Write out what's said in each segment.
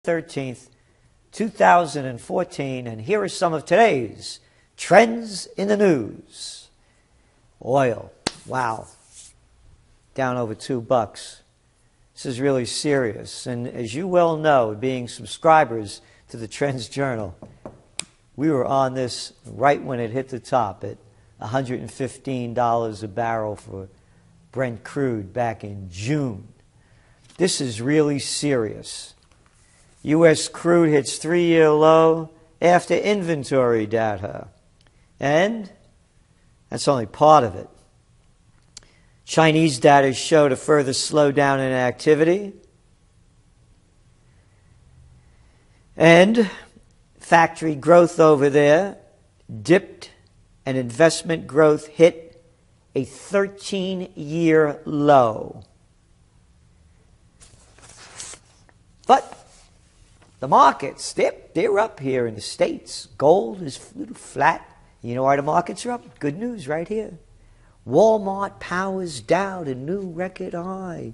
13th, 2014, and here are some of today's trends in the news. Oil, wow, down over $2. This is really serious, and as you well know, being subscribers to the Trends Journal, we were on this right when it hit the top at $115 a barrel for Brent crude back in June. This is really serious. U.S. crude hits 3-year low after inventory data. And that's only part of it. Chinese data showed a further slowdown in activity. And factory growth over there dipped, and investment growth hit a 13-year low. But the markets, they're up here in the States. Gold is a little flat. You know why the markets are up? Good news right here. Walmart powers Dow a new record high.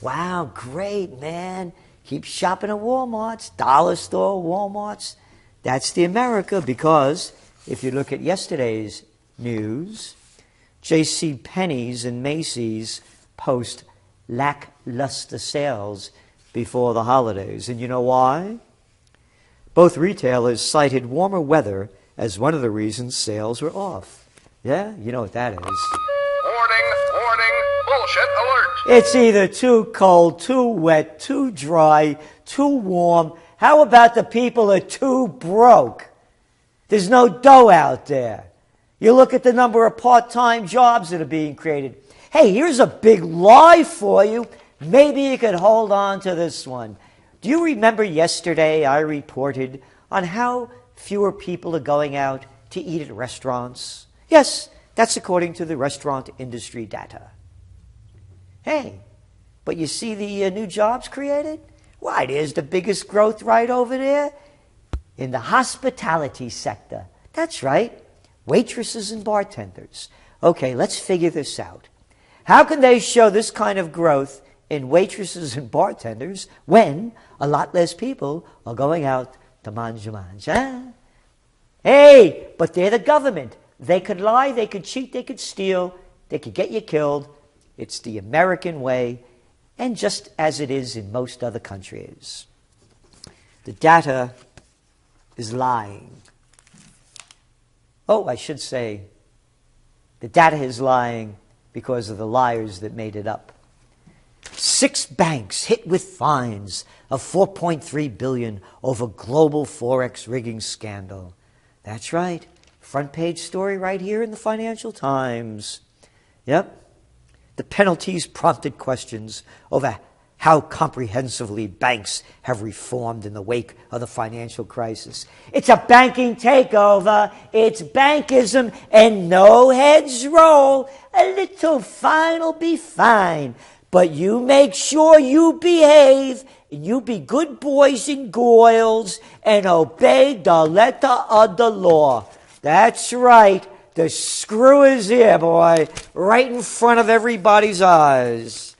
Wow, great, man. Keep shopping at Walmarts, dollar store Walmarts. That's the America, because if you look at yesterday's news, J.C. Penney's and Macy's post lackluster sales before the holidays. And you know why? Both retailers cited warmer weather as one of the reasons sales were off. Yeah, you know what that is. Warning, warning, bullshit alert. It's either too cold, too wet, too dry, too warm. How about the people are too broke? There's no dough out there. You look at the number of part-time jobs that are being created. Hey, here's a big lie for you. Maybe you could hold on to this one. Do you remember yesterday I reported on how fewer people are going out to eat at restaurants? Yes, that's according to the restaurant industry data. Hey, but you see the new jobs created? Why, there's the biggest growth right over there in the hospitality sector. That's right, waitresses and bartenders. Okay, let's figure this out. How can they show this kind of growth in waitresses and bartenders when a lot less people are going out to mange? Huh? Hey, but they're the government. They could lie, they could cheat, they could steal, they could get you killed. It's the American way, and just as it is in most other countries. The data is lying. Oh, I should say, the data is lying because of the liars that made it up. 6 banks hit with fines of $4.3 billion over global Forex rigging scandal. That's right. Front page story right here in the Financial Times. Yep. The penalties prompted questions over how comprehensively banks have reformed in the wake of the financial crisis. It's a banking takeover. It's bankism, and no heads roll. A little fine will be fine. But you make sure you behave, and you be good boys and girls, and obey the letter of the law. That's right. The screw is here, boy, right in front of everybody's eyes.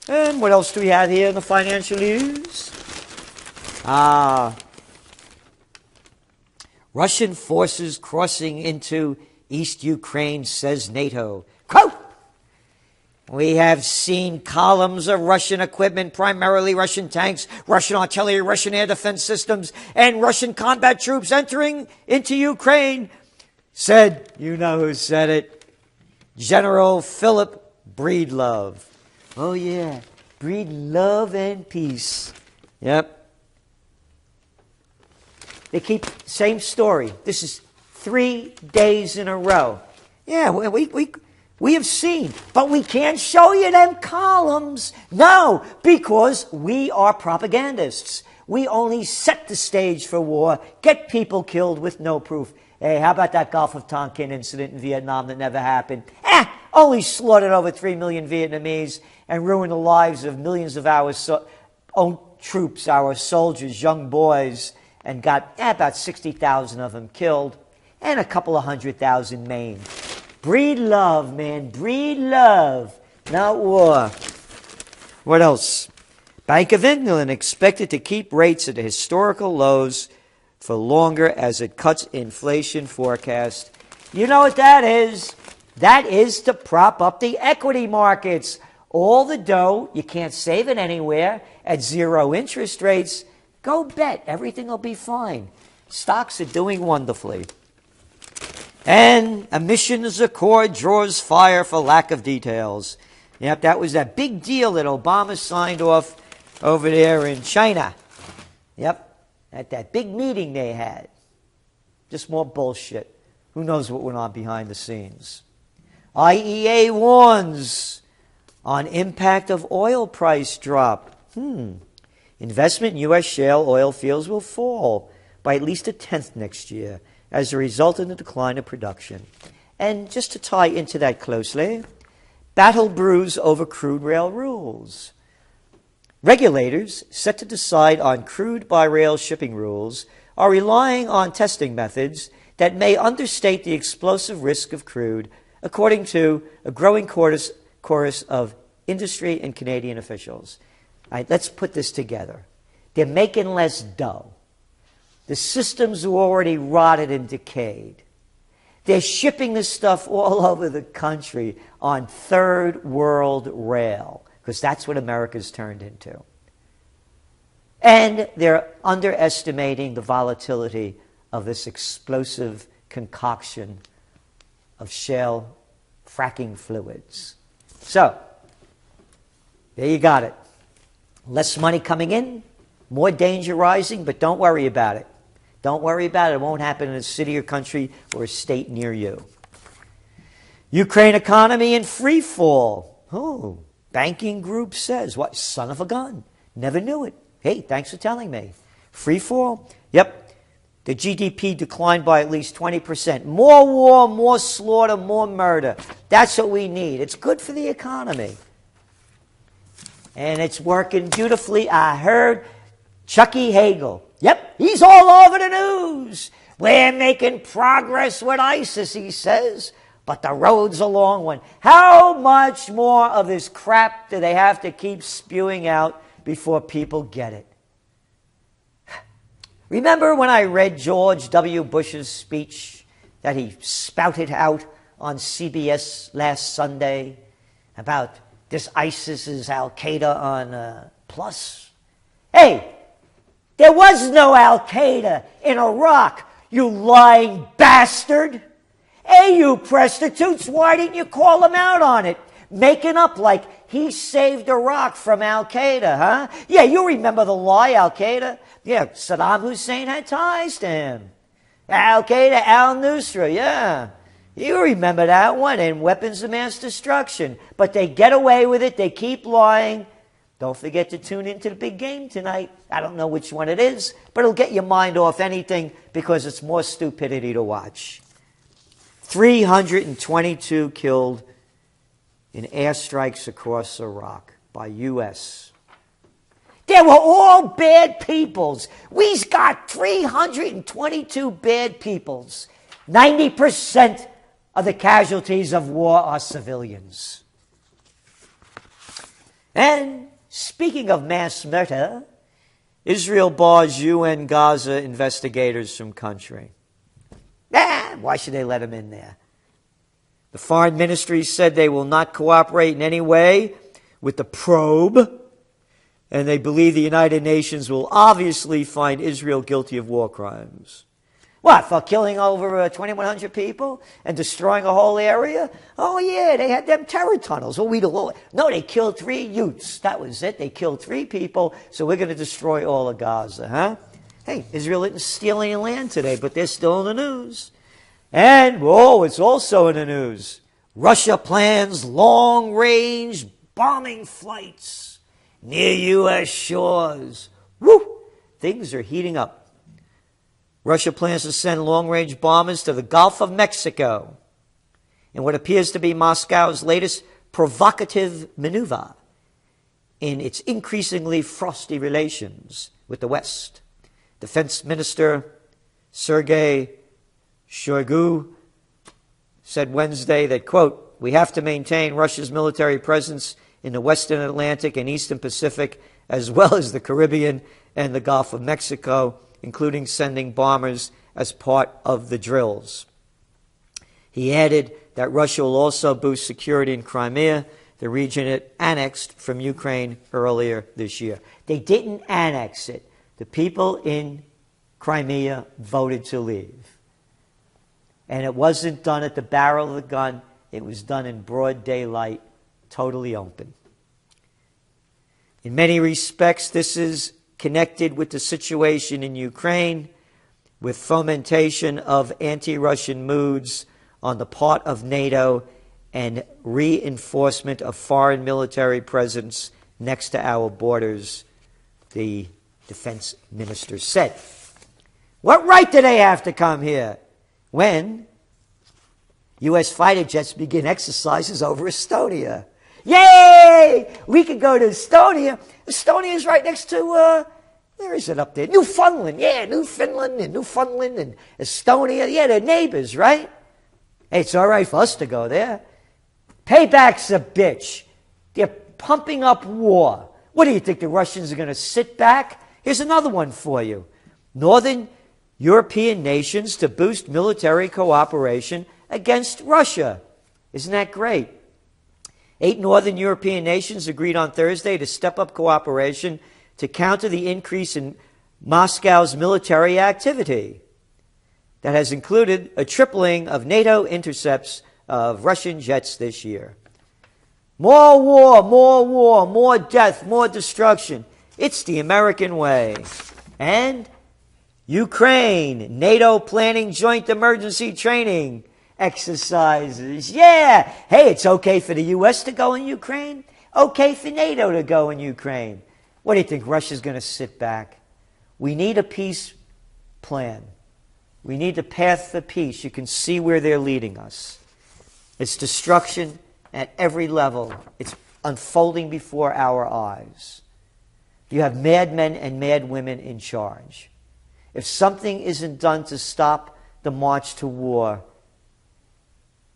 And what else do we have here in the financial news? Russian forces crossing into East Ukraine, says NATO. Quote, we have seen columns of Russian equipment, primarily Russian tanks, Russian artillery, Russian air defense systems, and Russian combat troops entering into Ukraine, said, you know who said it, General Philip Breedlove. Oh, yeah, breed love and peace. Yep. They keep, same story. This is 3 days in a row. Yeah, we have seen, but we can't show you them columns. No, because we are propagandists. We only set the stage for war, get people killed with no proof. Hey, how about that Gulf of Tonkin incident in Vietnam that never happened? Only slaughtered over 3 million Vietnamese and ruined the lives of millions of our own troops, our soldiers, young boys, and got about 60,000 of them killed and a couple of 100,000 maimed. Breed love, man. Breed love, not war. What else? Bank of England expected to keep rates at historical lows for longer as it cuts inflation forecast. You know what that is? That is to prop up the equity markets. All the dough, you can't save it anywhere, at zero interest rates. Go bet, everything will be fine. Stocks are doing wonderfully. And emissions accord draws fire for lack of details. Yep, that was that big deal that Obama signed off over there in China. Yep, at that big meeting they had. Just more bullshit. Who knows what went on behind the scenes? IEA warns on impact of oil price drop. Investment in U.S. shale oil fields will fall by at least 1/10 next year as a result of the decline of production. And just to tie into that closely, battle brews over crude rail rules. Regulators set to decide on crude by rail shipping rules are relying on testing methods that may understate the explosive risk of crude, according to a growing chorus of industry and Canadian officials. All right, let's put this together. They're making less dough. The systems are already rotted and decayed. They're shipping this stuff all over the country on third world rail, because that's what America's turned into. And they're underestimating the volatility of this explosive concoction of shale fracking fluids. So, there you got it. Less money coming in, more danger rising, but don't worry about it. Don't worry about it. It won't happen in a city or country or a state near you. Ukraine economy in free fall. Oh, banking group says. What? Son of a gun. Never knew it. Hey, thanks for telling me. Free fall? Yep. The GDP declined by at least 20%. More war, more slaughter, more murder. That's what we need. It's good for the economy. And it's working beautifully. I heard Chucky Hagel. Yep, he's all over the news. We're making progress with ISIS, he says, but the road's a long one. How much more of this crap do they have to keep spewing out before people get it? Remember when I read George W. Bush's speech that he spouted out on CBS last Sunday about this ISIS is Al-Qaeda on Plus? Hey, there was no Al-Qaeda in Iraq, you lying bastard. Hey, you prostitutes, why didn't you call him out on it? Making up like he saved Iraq from Al-Qaeda, huh? Yeah, you remember the lie, Al-Qaeda. Yeah, Saddam Hussein had ties to him. Al-Qaeda, al-Nusra, yeah. You remember that one, and weapons of mass destruction. But they get away with it, they keep lying. Don't forget to tune into the big game tonight. I don't know which one it is, but it'll get your mind off anything because it's more stupidity to watch. 322 killed in airstrikes across Iraq by U.S. They were all bad peoples. We've got 322 bad peoples. 90% of the casualties of war are civilians. And speaking of mass murder, Israel bars UN Gaza investigators from country. Why should they let them in there? The foreign ministry said they will not cooperate in any way with the probe, and they believe the United Nations will obviously find Israel guilty of war crimes. What, for killing over 2,100 people and destroying a whole area? Oh, yeah, they had them terror tunnels. No, they killed 3 youths. That was it. They killed 3 people, so we're going to destroy all of Gaza, huh? Hey, Israel didn't steal any land today, but they're still in the news. And, it's also in the news. Russia plans long-range bombing flights near U.S. shores. Woo! Things are heating up. Russia plans to send long-range bombers to the Gulf of Mexico in what appears to be Moscow's latest provocative maneuver in its increasingly frosty relations with the West. Defense Minister Sergei Shoigu said Wednesday that, quote, "We have to maintain Russia's military presence in the Western Atlantic and Eastern Pacific as well as the Caribbean and the Gulf of Mexico, including sending bombers as part of the drills. He added that Russia will also boost security in Crimea, the region it annexed from Ukraine earlier this year. They didn't annex it. The people in Crimea voted to leave. And it wasn't done at the barrel of the gun. It was done in broad daylight, totally open. In many respects, this is connected with the situation in Ukraine, with fomentation of anti-Russian moods on the part of NATO and reinforcement of foreign military presence next to our borders, the defense minister said. What right do they have to come here when U.S. fighter jets begin exercises over Estonia? Yay! We could go to Estonia. Estonia is right next to, where is it up there? Newfoundland. Yeah, Newfoundland and Estonia. Yeah, they're neighbors, right? Hey, it's all right for us to go there. Payback's a bitch. They're pumping up war. What do you think, the Russians are going to sit back? Here's another one for you. Northern European nations to boost military cooperation against Russia. Isn't that great? 8 Northern European nations agreed on Thursday to step up cooperation to counter the increase in Moscow's military activity. That has included a tripling of NATO intercepts of Russian jets this year. More war, more death, more destruction. It's the American way. And Ukraine, NATO planning joint emergency training exercises. Yeah! Hey, it's okay for the U.S. to go in Ukraine. Okay for NATO to go in Ukraine. What do you think? Russia's going to sit back? We need a peace plan. We need the path to peace. You can see where they're leading us. It's destruction at every level. It's unfolding before our eyes. You have madmen and mad women in charge. If something isn't done to stop the march to war,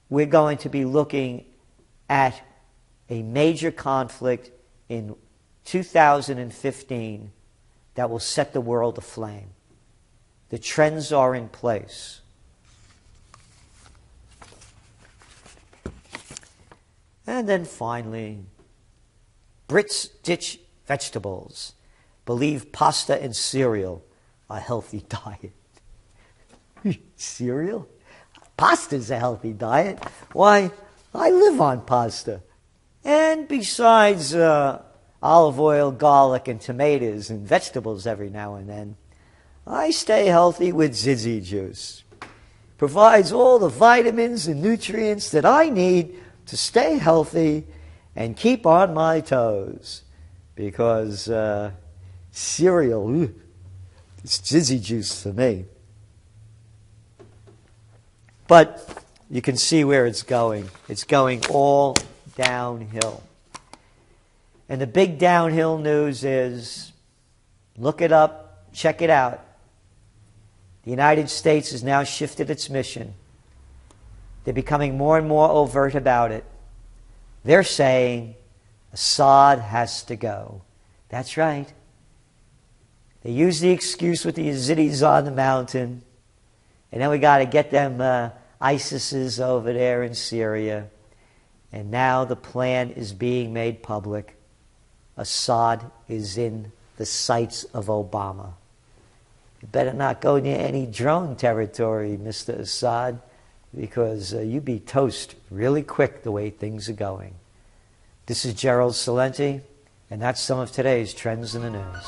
we're going to be looking at a major conflict in 2015 that will set the world aflame. The trends are in place. And then finally, Brits ditch vegetables, believe pasta and cereal a healthy diet. Cereal? Pasta's a healthy diet. Why, I live on pasta. And besides olive oil, garlic, and tomatoes and vegetables every now and then, I stay healthy with Zizzy juice. Provides all the vitamins and nutrients that I need to stay healthy and keep on my toes. Because cereal, it's Zizzy juice for me. But you can see where it's going. It's going all downhill. And the big downhill news is, look it up, check it out. The United States has now shifted its mission. They're becoming more and more overt about it. They're saying Assad has to go. That's right. They use the excuse with the Yazidis on the mountain. And then we got to get them ISIS's over there in Syria. And now the plan is being made public. Assad is in the sights of Obama. You better not go near any drone territory, Mr. Assad, because you be toast really quick the way things are going. This is Gerald Celente, and that's some of today's Trends in the News.